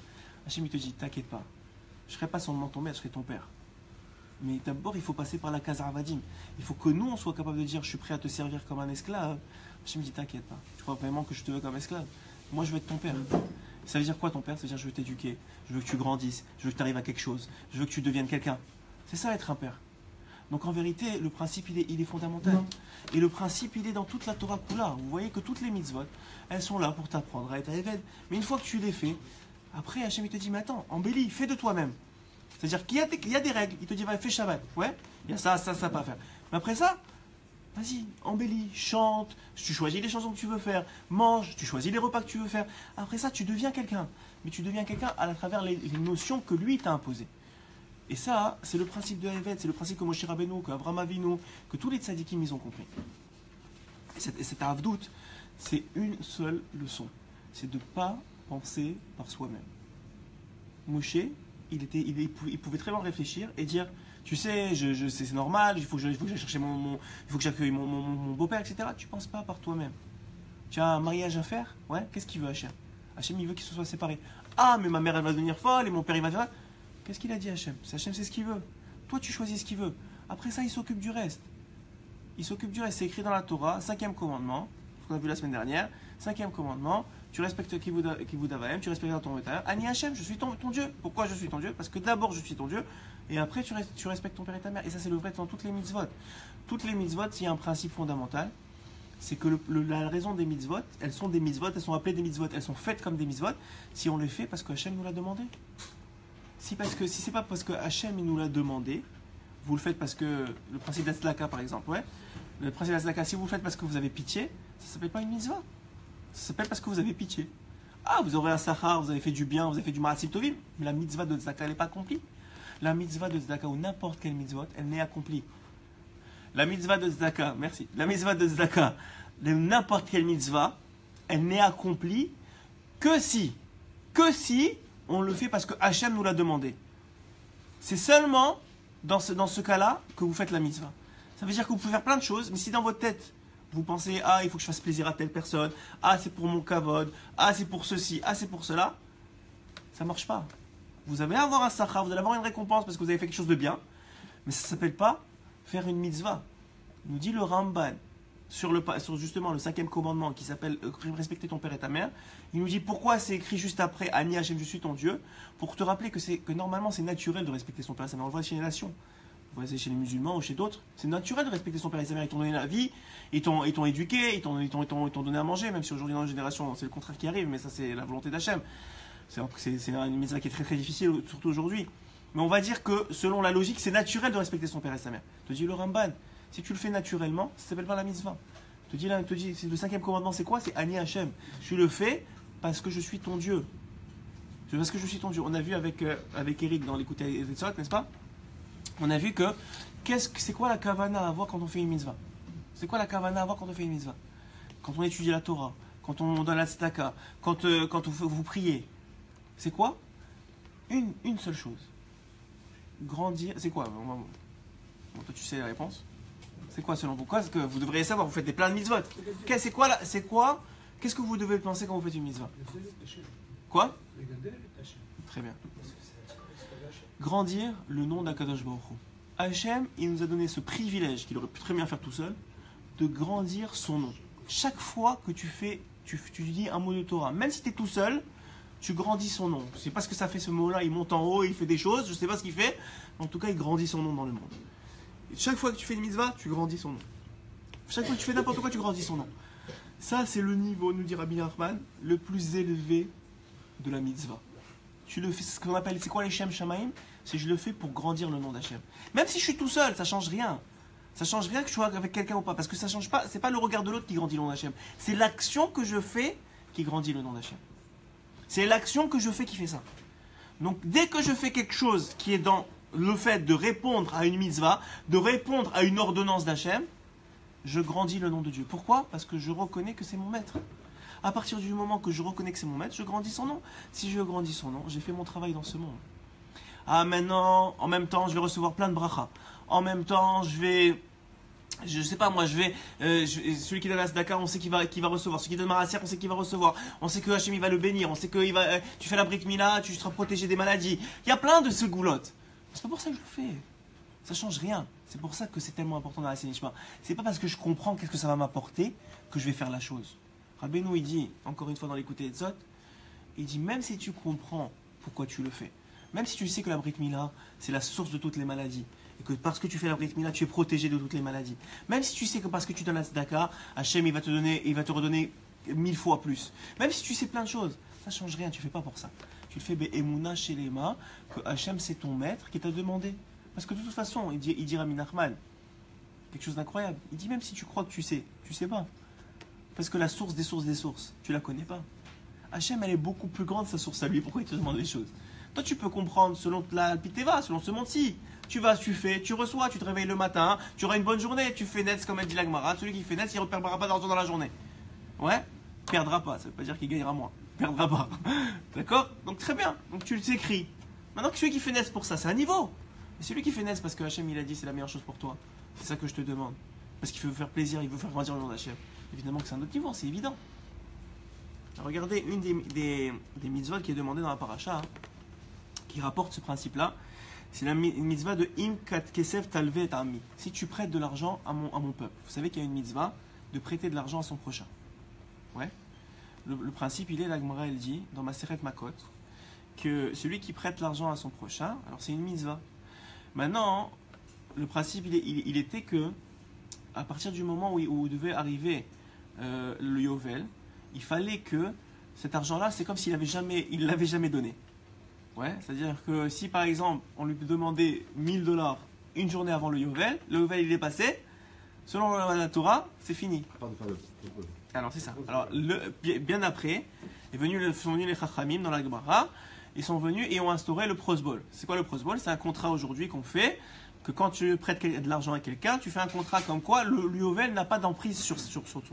Hachem il te dit, t'inquiète pas, je ne serai pas seulement ton maître, je serai ton père. Mais d'abord, il faut passer par la case avadim. Il faut que nous, on soit capable de dire, je suis prêt à te servir comme un esclave. Hachem me dit, t'inquiète pas, tu crois vraiment que je te veux comme esclave? Moi, je veux être ton père. Ça veut dire quoi ton père? Ça veut dire, je veux t'éduquer, je veux que tu grandisses, je veux que tu arrives à quelque chose, je veux que tu deviennes quelqu'un. C'est ça être un père. Donc en vérité, le principe, il est fondamental. Et le principe, il est dans toute la Torah Kula. Vous voyez que toutes les mitzvot, elles sont là pour t'apprendre à être Eved. Mais une fois que tu les fais, après Hachem il te dit, mais attends, embellis, fais de toi-même. C'est-à-dire qu'il y a des règles. Il te dit, va, fais Shabbat. Ouais, il y a ça pas à faire. Mais après ça, vas-y, embellis, chante, tu choisis les chansons que tu veux faire, mange, tu choisis les repas que tu veux faire. Après ça, tu deviens quelqu'un. Mais tu deviens quelqu'un à travers les notions que lui t'a imposées. Et ça, c'est le principe de Eved, c'est le principe que Moshe Rabbeinu, que Avraham Avinu, que tous les tzadikim, ils ont compris. Et cette avdout, c'est une seule leçon. C'est de ne pas penser par soi-même. Moshe, il pouvait très bien réfléchir et dire, tu sais, c'est normal, il faut que j'aille chercher il faut que j'accueille mon beau-père, etc. Tu ne penses pas par toi-même. Tu as un mariage à faire? Ouais, qu'est-ce qu'il veut Hachem? Hachem, il veut qu'ils se soient séparés. Ah, mais ma mère, elle va devenir folle et mon père, il va devenir... Qu'est-ce qu'il a dit Hachem? Hachem, c'est ce qu'il veut. Toi, tu choisis ce qu'il veut. Après ça, il s'occupe du reste. C'est écrit dans la Torah, 5e commandement, ce qu'on a vu la semaine dernière. 5e commandement, tu respectes Kivud Avayim, tu respectes ton Père. Ani Hachem, je suis ton Dieu. Pourquoi je suis ton Dieu? Parce que d'abord, je suis ton Dieu, et après, tu respectes ton père et ta mère. Et ça, c'est le vrai dans toutes les mitzvot. Toutes les mitzvot, il y a un principe fondamental, c'est que la raison des mitzvot, elles sont des mitzvot, elles sont appelées des mitzvot, elles sont faites comme des mitzvot, si on les fait parce que Hachem nous l'a demandé. Si c'est pas parce que Hachem il nous l'a demandé, vous le faites parce que le principe d'Atzlaka par exemple, ouais. Le principe d'Atzlaka, si vous le faites parce que vous avez pitié, ça s'appelle pas une mitzvah. Ça s'appelle parce que vous avez pitié. Ah, vous aurez un sahar, vous avez fait du bien, vous avez fait du ma'asim tovim, mais la mitzvah de Tzedaka, elle n'est pas accomplie. La mitzvah de Tzedaka ou n'importe quelle mitzvah, elle n'est accomplie. La mitzvah de Tzedaka, merci. La mitzvah de Tzedaka, n'importe quelle mitzvah, elle n'est accomplie que si on le fait parce que Hachem nous l'a demandé. C'est seulement dans ce cas-là que vous faites la mitzvah. Ça veut dire que vous pouvez faire plein de choses, mais si dans votre tête, vous pensez, ah, il faut que je fasse plaisir à telle personne, ah, c'est pour mon kavod, ah, c'est pour ceci, ah, c'est pour cela, ça ne marche pas. Vous allez avoir un sachar, vous allez avoir une récompense parce que vous avez fait quelque chose de bien, Mais ça ne s'appelle pas faire une mitzvah. Nous dit le Ramban sur justement le 5e commandement qui s'appelle respecter ton père et ta mère. Il nous dit pourquoi c'est écrit juste après Ani Hachem, je suis ton Dieu, pour te rappeler que normalement c'est naturel de respecter son père et sa mère. On le voit chez les nations. On voit chez les musulmans ou chez d'autres. C'est naturel de respecter son père et sa mère. Ils t'ont donné la vie, ils t'ont éduqué, ils t'ont donné à manger, même si aujourd'hui dans la génération c'est le contraire qui arrive, mais ça c'est la volonté d'Hachem. C'est une mitzvah qui est très très difficile, surtout aujourd'hui. Mais on va dire que selon la logique, c'est naturel de respecter son père et sa mère. Te dit le Ramban, si tu le fais naturellement, ça s'appelle pas la mitzvah. Te dit le 5e commandement, c'est quoi? C'est Ani Hachem. Tu le fais parce que je suis ton Dieu. Parce que je suis ton Dieu. On a vu avec Eric dans l'écoute des Tzot, n'est-ce pas? On a vu que c'est quoi la kavana à avoir quand on fait une mitzvah? C'est quoi la kavana à avoir quand on fait une mitzvah? Quand on étudie la Torah, quand on donne la tzedaka, quand vous priez. C'est quoi? Une seule chose. Grandir. C'est quoi? Bon, toi tu sais la réponse. C'est quoi selon vous? Quoi ce que vous devriez savoir? Vous faites plein de mitzvot. C'est quoi? Qu'est-ce que vous devez penser quand vous faites une mitzvah? Quoi? Très bien. Grandir le nom d'Akadosh Baruch Hu. Hachem, il nous a donné ce privilège qu'il aurait pu très bien faire tout seul, de grandir son nom. Chaque fois que tu dis un mot de Torah, même si tu es tout seul, tu grandis son nom. Je ne sais pas ce que ça fait ce mot-là, il monte en haut, il fait des choses, je ne sais pas ce qu'il fait, en tout cas il grandit son nom dans le monde. Et chaque fois que tu fais une mitzvah, tu grandis son nom. Chaque fois que tu fais n'importe quoi, tu grandis son nom. Ça, c'est le niveau, nous dit Rabbi Nachman, le plus élevé de la mitzvah. Tu le fais, ce qu'on appelle, c'est quoi les Shem Shamaim? C'est je le fais pour grandir le nom d'Hachem. Même si je suis tout seul, ça change rien. Ça change rien que je sois avec quelqu'un ou pas, parce que ça change pas, c'est pas le regard de l'autre qui grandit le nom d'Hachem. C'est l'action que je fais qui grandit le nom d'Hachem. C'est l'action que je fais qui fait ça. Donc dès que je fais quelque chose qui est dans le fait de répondre à une mitzvah, de répondre à une ordonnance d'Hachem, je grandis le nom de Dieu. Pourquoi? Parce que je reconnais que c'est mon maître. À partir du moment que je reconnais que c'est mon maître, je grandis son nom. Si je grandis son nom, j'ai fait mon travail dans ce monde. Ah, maintenant, en même temps, je vais recevoir plein de brachas. En même temps, celui qui donne la tzedaka, on sait qu'il va recevoir. Celui qui donne Marasier, on sait qu'il va recevoir. On sait que Hachem, il va le bénir. On sait que tu fais la Brit Mila, tu seras protégé des maladies. Il y a plein de ce goulottes. C'est pas pour ça que je le fais. Ça change rien. C'est pour ça que c'est tellement important dans la Sénishma. C'est pas parce que je comprends qu'est-ce que ça va m'apporter que je vais faire la chose. Rabbeinu, il dit, encore une fois dans l'écoute des Tzot, il dit, même si tu comprends pourquoi tu le fais, même si tu sais que la Brit Mila, c'est la source de toutes les maladies, et que parce que tu fais la Brit Mila, tu es protégé de toutes les maladies, même si tu sais que parce que tu donnes la tzedaka, Hachem, il va te redonner 1000 fois plus, même si tu sais plein de choses, ça ne change rien, tu ne fais pas pour ça. Tu le fais Be'emuna Shelema, que Hachem, c'est ton maître qui t'a demandé. Parce que de toute façon, il dit Rabbi Nachman, quelque chose d'incroyable, il dit même si tu crois que tu sais pas. Parce que la source des sources, tu la connais pas. Hachem, elle est beaucoup plus grande, sa source à lui. Pourquoi il te demande les choses? Toi, tu peux comprendre selon la Piteva, selon ce monde-ci. Tu vas, tu fais, tu reçois, tu te réveilles le matin, tu auras une bonne journée, tu fais net, comme elle dit la Gemara. Celui qui fait net, il ne perdra pas d'argent dans la journée. Ouais? Perdra pas, ça ne veut pas dire qu'il gagnera moins. Perdra pas. D'accord? Donc très bien, donc tu l'écris. Maintenant que celui qui fait net pour ça, c'est un niveau. Et celui qui fait net parce que Hachem, il a dit c'est la meilleure chose pour toi. C'est ça que je te demande. Parce qu'il veut faire plaisir, il veut faire grandir le nom d'Hachem. Évidemment que c'est un autre niveau, c'est évident. Regardez une des mitzvot qui est demandée dans la paracha, qui rapporte ce principe-là. C'est la mitzvah de Im kat kesef talve et ami. Si tu prêtes de l'argent à mon peuple. Vous savez qu'il y a une mitzvah de prêter de l'argent à son prochain. Ouais. Le principe, il est, la Gemara, elle dit, dans Maseret Makot, que celui qui prête l'argent à son prochain, alors c'est une mitzvah. Maintenant, le principe, il était que, à partir du moment où devait arriver le Yovel, il fallait que cet argent-là, c'est comme s'il ne l'avait jamais donné. Ouais, c'est-à-dire que si par exemple on lui demandait $1000 une journée avant le Yovel il est passé, selon la Torah, c'est fini. Alors c'est ça. Alors bien après, sont venus les Chachamim dans la Gemara, ils sont venus et ont instauré le prosbol. C'est quoi le prosbol? C'est un contrat aujourd'hui qu'on fait, que quand tu prêtes de l'argent à quelqu'un, tu fais un contrat comme quoi le Yovel n'a pas d'emprise sur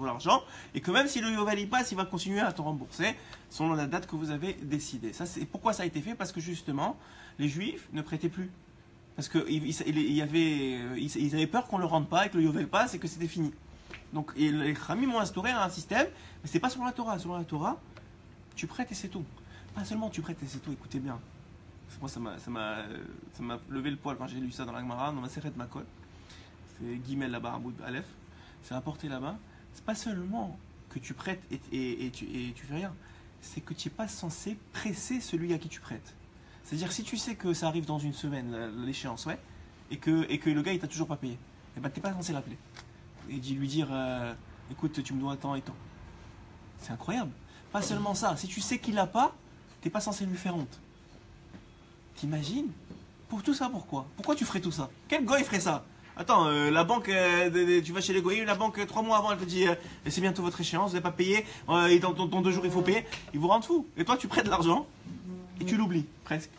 l'argent, et que même si le Yovel y passe, il va continuer à te rembourser selon la date que vous avez décidée. Ça, c'est pourquoi ça a été fait? Parce que justement, les Juifs ne prêtaient plus. Parce qu'ils avaient peur qu'on ne le rende pas et que le Yovel passe et que c'était fini. Donc les Khamim ont instauré un système, mais ce n'est pas selon la Torah. Selon la Torah, tu prêtes et c'est tout. Pas seulement tu prêtes et c'est tout, écoutez bien. Moi, ça m'a levé le poil quand j'ai lu ça dans la Gemara, dans ma Masechet Makot. C'est Guimel là-bas, Amoud Aleph. C'est rapporté là-bas. C'est pas seulement que tu prêtes et tu fais rien. C'est que tu n'es pas censé presser celui à qui tu prêtes. C'est-à-dire, si tu sais que ça arrive dans une semaine, l'échéance, ouais, et que le gars, il t'a toujours pas payé, et ben, tu n'es pas censé l'appeler. Et lui dire, écoute, tu me dois tant et tant. C'est incroyable. Pas seulement ça, si tu sais qu'il l'a pas, tu n'es pas censé lui faire honte. T'imagines? Pour tout ça, pourquoi? Pourquoi tu ferais tout ça? Quel gars il ferait ça? Attends, la banque, tu vas chez les goyim, la banque 3 mois avant elle te dit c'est bientôt votre échéance, vous n'avez pas payé, et dans 2 jours il faut payer, ils vous rendent fou. Et toi tu prêtes de l'argent et tu l'oublies, presque.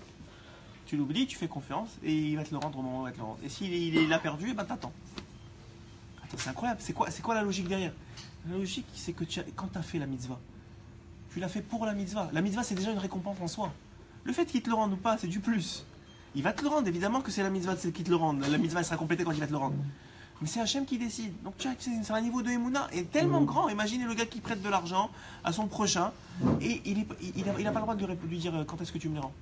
Tu l'oublies, tu fais confiance et il va te le rendre au moment où il va te le rendre. Et s'il l'a perdu, ben t'attends. Attends, c'est incroyable, c'est quoi la logique derrière? La logique c'est que quand tu as fait la mitzvah, tu l'as fait pour la mitzvah. La mitzvah c'est déjà une récompense en soi. Le fait qu'il te le rende ou pas, c'est du plus. Il va te le rendre, évidemment que c'est la mitzvah qui te le rende. La mitzvah elle sera complétée quand il va te le rendre. Mais c'est Hachem qui décide. Donc c'est un niveau de Emouna est tellement grand. Imaginez le gars qui prête de l'argent à son prochain et il n'a pas le droit de lui dire quand est-ce que tu me les rends.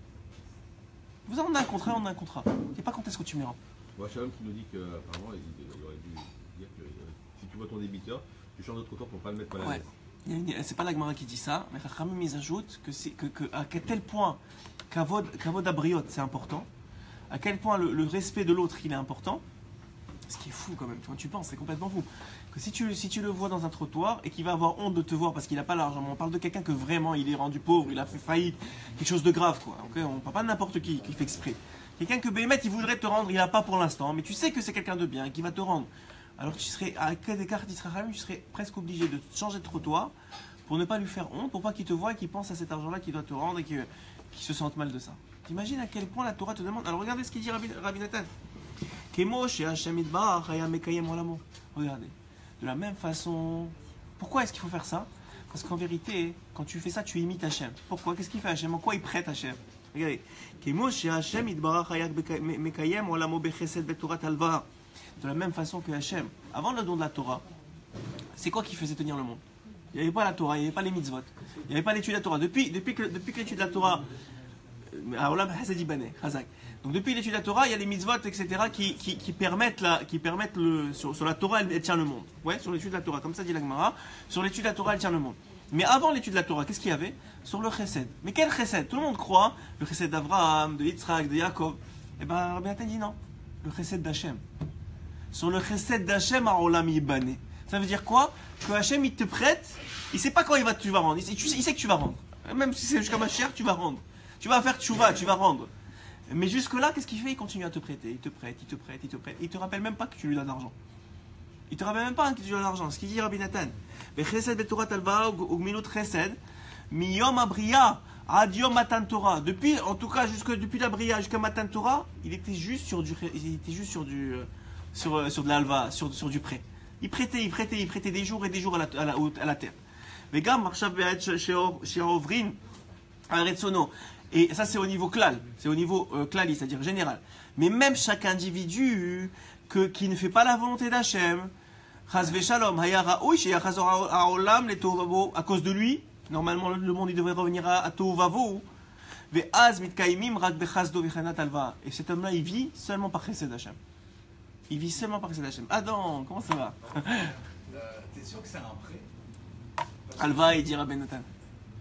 Vous en avez un contrat, on a un contrat. C'est pas quand est-ce que tu me les rends. Moi, Shalom qui nous dit qu'apparemment, il aurait dû dire que si tu vois ton débiteur, tu changes de trottoir pour ne pas le mettre mal à l'aise. C'est pas la Gemara qui dit ça, mais Chachamim ils ajoutent à quel point Kavod Abriot c'est important, à quel point le respect de l'autre il est important, ce qui est fou quand même, quand tu penses, c'est complètement fou. Que si tu le vois dans un trottoir et qu'il va avoir honte de te voir parce qu'il n'a pas l'argent, on parle de quelqu'un que vraiment il est rendu pauvre, il a fait faillite, quelque chose de grave quoi, okay, on ne parle pas de n'importe qui fait exprès. Quelqu'un que Béhémet il voudrait te rendre, il n'a pas pour l'instant, mais tu sais que c'est quelqu'un de bien qui va te rendre. Alors tu serais, à quel écart tu serais presque obligé de changer de trottoir pour ne pas lui faire honte, pour pas qu'il te voie et qu'il pense à cet argent-là qu'il doit te rendre et qu'il se sente mal de ça. T'imagines à quel point la Torah te demande. Alors regardez ce qu'il dit Rabbi Nathan. Regardez. De la même façon. Pourquoi est-ce qu'il faut faire ça? Parce qu'en vérité, quand tu fais ça, tu imites Hachem. Pourquoi? Qu'est-ce qu'il fait Hachem? En quoi il prête Hachem? Regardez. De la même façon que Hachem, avant le don de la Torah, c'est quoi qui faisait tenir le monde? Il n'y avait pas la Torah, il n'y avait pas les mitzvot, il n'y avait pas l'étude de la Torah. Depuis que l'étude de la Torah, donc depuis l'étude de la Torah, il y a les mitzvot, etc. qui permettent sur la Torah, elle tient le monde. Ouais, sur l'étude de la Torah, comme ça dit la Gemara, sur l'étude de la Torah, elle tient le monde. Mais avant l'étude de la Torah, qu'est-ce qu'il y avait? Sur le chesed. Mais quel chesed? Tout le monde croit le chesed d'Abraham, de Yitzhak, de Yaakov. Eh bien, Rabbi Nathan dit non, le chesed d'Hachem. Sur le chesed d'Hachem à Olam Yibane. Ça veut dire quoi? Que Hachem il te prête, il sait pas quand tu vas rendre, il sait que tu vas rendre. Même si c'est jusqu'à ma chère, tu vas rendre. Tu vas faire tchouva, tu vas rendre. Mais jusque-là, qu'est-ce qu'il fait? Il continue à te prêter, il te prête. Il te rappelle même pas que tu lui donnes l'argent. Il te rappelle même pas que tu lui donnes l'argent. Ce qu'il dit Rabbi Nathan. Chesed betorat alva ou gmilut chesed, miyom abriya ad yom matan Torah. Depuis, en tout cas, depuis la bria jusqu'à matan Torah, il était juste sur de l'alva, sur du prêt. Il prêtait des jours et des jours à la terre. Et ça c'est au niveau klal, c'est au niveau klali, c'est-à-dire général. Mais même chaque individu qui ne fait pas la volonté d'Hachem, à cause de lui, normalement le monde il devrait revenir à Tohu et cet homme-là il vit seulement par chesed d'Hachem. Il vit seulement par chesed d'Hachem. Adam, comment ça va? T'es sûr que c'est un prêt? Alva, il dira Ben Nathan.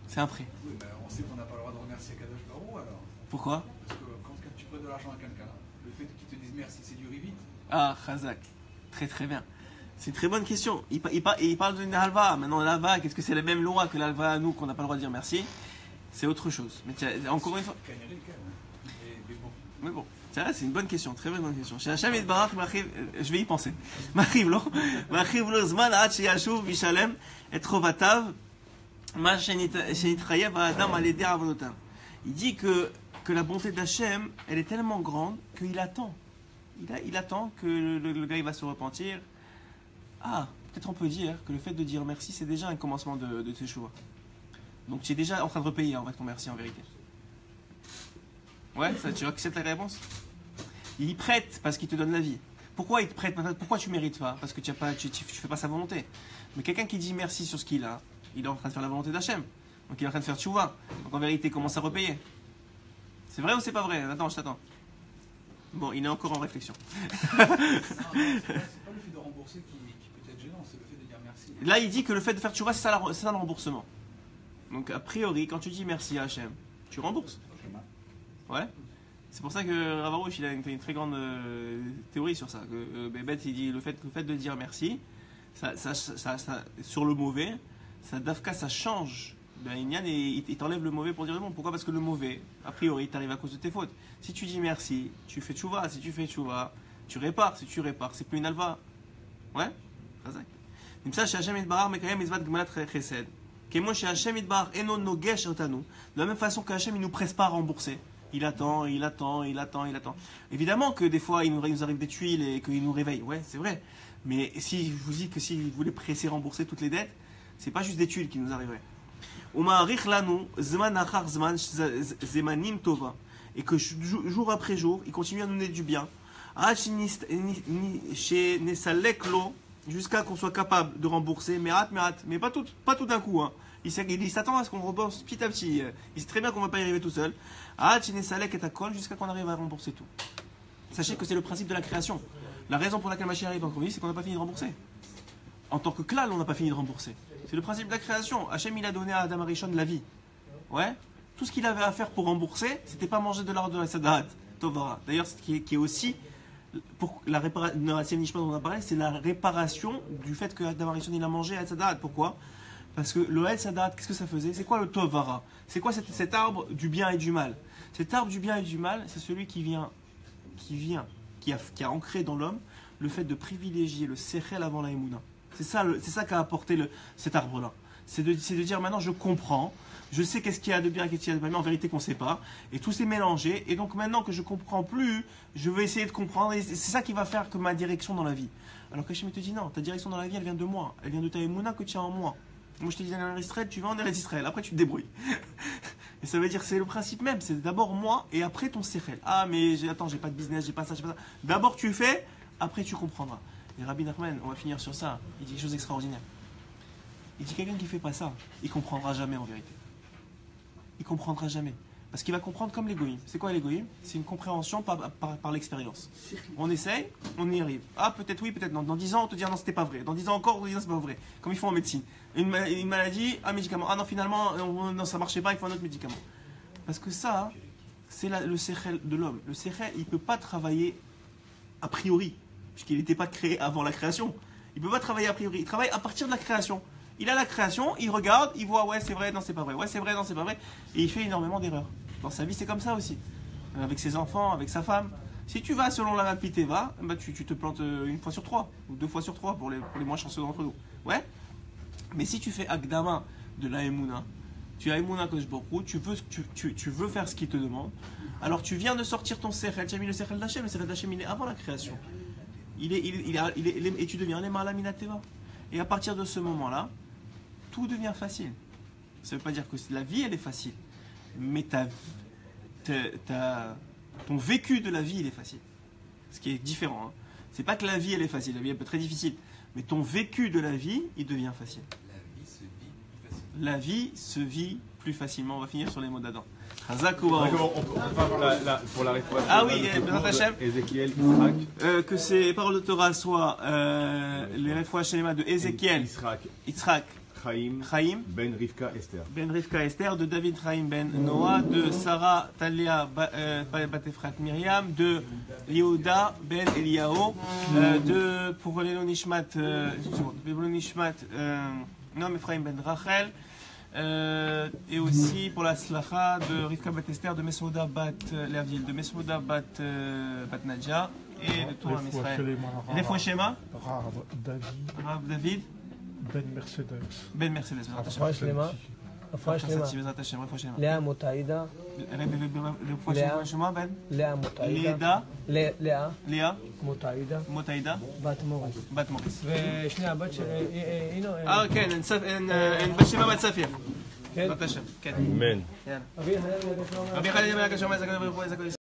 C'est un prêt. Oui, mais on sait qu'on n'a pas le droit de remercier Kadosh Baruch Hu, alors. Pourquoi? Parce que quand tu prêtes de l'argent à quelqu'un, le fait qu'ils te disent merci, c'est du rivit. Ah, Chazak. Très très bien. C'est une très bonne question. Il parle d'une alva. Maintenant, l'alva, qu'est-ce que c'est la même loi que l'alva à nous, qu'on n'a pas le droit de dire merci? C'est autre chose. Mais tiens, encore une fois. Mais bon. C'est une bonne question, très bonne question. Je vais y penser. Il dit que la bonté d'Hachem, elle est tellement grande qu'il attend. Il attend que le gars il va se repentir. Ah, peut-être on peut dire que le fait de dire merci, c'est déjà un commencement de teshuva. Donc tu es déjà en train de repayer en fait ton merci en vérité. Ouais, ça, tu acceptes la réponse? Il prête parce qu'il te donne la vie. Pourquoi il te prête? Pourquoi tu ne mérites pas? Parce que tu fais pas sa volonté. Mais quelqu'un qui dit merci sur ce qu'il a, il est en train de faire la volonté d'Hachem. Donc il est en train de faire tchouva. Donc en vérité, il commence à repayer. C'est vrai ou c'est pas vrai? Attends, je t'attends. Bon, il est encore en réflexion. C'est pas le fait de rembourser qui peut être gênant, c'est le fait de dire merci. Là, il dit que le fait de faire tchouva, c'est ça le remboursement. Donc, a priori, quand tu dis merci à Hachem, tu rembourses. Ouais. C'est pour ça que Ravarouche, il a une très grande théorie sur ça. Bébet, il dit le fait de dire merci, ça, sur le mauvais, ça dafka, ça change. Ben, il t'enlève le mauvais pour dire le bon. Pourquoi? Parce que le mauvais, a priori, t'arrive à cause de tes fautes. Si tu dis merci, tu fais tchouva. Si tu fais tchouva, tu répares. Si tu répares, c'est plus une alva. Ouais? Razak. Comme ça, chez Hachem Yitbarach, mais quand même, il se va de Gmalat Chesed. Que moi, chez Hachem Yitbarach, Enon Nogesh Otanu. De la même façon que Hachem, il nous presse pas à rembourser. Il attend. Évidemment que des fois, il nous arrive des tuiles et qu'il nous réveille. Ouais, c'est vrai. Mais si je vous dis que si vous voulez presser rembourser toutes les dettes, c'est pas juste des tuiles qui nous arriveraient. Et que jour après jour, il continue à nous donner du bien. Jusqu'à qu'on soit capable de rembourser, mais pas tout d'un coup. Hein. Il s'attend à ce qu'on rembourse petit à petit. Il sait très bien qu'on ne va pas y arriver tout seul. Jusqu'à qu'on arrive à rembourser tout. Sachez que c'est le principe de la création. La raison pour laquelle Mashiach arrive en premier, c'est qu'on n'a pas fini de rembourser. En tant que klal, on n'a pas fini de rembourser. C'est le principe de la création. Hachem, il a donné à Adam Arishon la vie. Ouais. Tout ce qu'il avait à faire pour rembourser, c'était pas manger de l'or de la Sadat, Tovara. D'ailleurs, ce qui est aussi, pour la réparation, dont on a parlé, c'est la réparation du fait que Adam Arishon, il a mangé à Sadat. Pourquoi? Parce que le El Sadat, qu'est-ce que ça faisait? C'est quoi le Tovara? C'est quoi cet arbre du bien et du mal? Cet arbre du bien et du mal, c'est celui qui a ancré dans l'homme le fait de privilégier le Sechel avant la Emouna. C'est ça qu'a apporté cet arbre-là. C'est de dire maintenant je comprends, je sais qu'est-ce qu'il y a de bien et qu'est-ce qu'il y a de mal, mais en vérité qu'on ne sait pas. Et tout s'est mélangé. Et donc maintenant que je ne comprends plus, je vais essayer de comprendre. Et c'est ça qui va faire que ma direction dans la vie. Alors qu'Hachem te dit non, ta direction dans la vie elle vient de moi. Elle vient de ta Emouna que tu as en moi. Moi je te dis en Israël, tu vas en Eretz Israël. Après tu te débrouilles. Et ça veut dire c'est le principe même. C'est d'abord moi et après ton Sechel. Ah mais attends, j'ai pas de business, j'ai pas ça, j'ai pas ça. D'abord tu fais, après tu comprendras. Et Rabbi Nachman, on va finir sur ça, il dit quelque chose d'extraordinaire. Il dit quelqu'un qui ne fait pas ça, il ne comprendra jamais en vérité. Il ne comprendra jamais. Parce qu'il va comprendre comme l'égoïme. C'est quoi l'égoïme? C'est une compréhension par l'expérience. On essaye, on y arrive. Ah peut-être oui, peut-être non. Dans 10 ans, on te dit ah non, c'était pas vrai. Dans 10 ans encore, on te dit non, c'est pas vrai. Comme ils font en médecine. Une maladie, un médicament. Ah non, finalement, non, ça marchait pas, il faut un autre médicament. Parce que ça, c'est le sechel de l'homme. Le sechel, il ne peut pas travailler a priori. Puisqu'il n'était pas créé avant la création. Il ne peut pas travailler a priori. Il travaille à partir de la création. Il a la création, il regarde, il voit ouais c'est vrai, non c'est pas vrai, ouais c'est vrai, non c'est pas vrai. Et il fait énormément d'erreurs. Dans sa vie c'est comme ça aussi. Avec ses enfants, avec sa femme. Si tu vas selon la Rapiteva, bah tu te plantes une fois sur 3 ou 2 fois sur 3 pour les moins chanceux d'entre nous. Ouais. Mais si tu fais Akdama de la Emouna, tu as Emouna Kosh Borou, tu veux faire ce qu'il te demande, alors tu viens de sortir ton Sechel, tu as mis le Sechel d'Hachem, le Sechel d'Hachem il est avant la création. Et tu deviens les Malaminateva. Et à partir de ce moment-là, tout devient facile. Ça ne veut pas dire que la vie, elle est facile. Mais ton vécu de la vie, il est facile. Ce qui est différent. Hein. C'est pas que la vie, elle est facile. La vie, elle peut être très difficile. Mais ton vécu de la vie, il devient facile. La vie se vit plus facilement. On va finir sur les mots d'Adam. Pour la réforme. Ah oui, Hachem. Ézéchiel, Yitzhak. Que ces paroles de Torah soient les réfouach Shelema de Ézéchiel, Yitzhak, Chaim, Ben Rivka Esther. Ben Rivka Esther, de David Chaim Ben Noah, de Sarah Talia Bat Efrat Myriam, de Yehuda Ben Eliyahu, pour Lelo Nishmat, Noam Ephraim Ben Rachel. Et aussi pour la slacha de Rivka Bat Esther, de Mesouda Bat Leavdil, de Mesouda Bat Nadja et de Torah Israël. Refouach Shema, Rav David, Ben Mercedes. רפואה שלמה, רפואה שלמה. לאה מוטעידה, לאה מוטעידה, לאה מוטעידה, בת מוריס. ושני הבת של... כן, הן בשמה בת ספיר. כן. בת השם, כן. אמן. רבי חנינא בן עקשיא,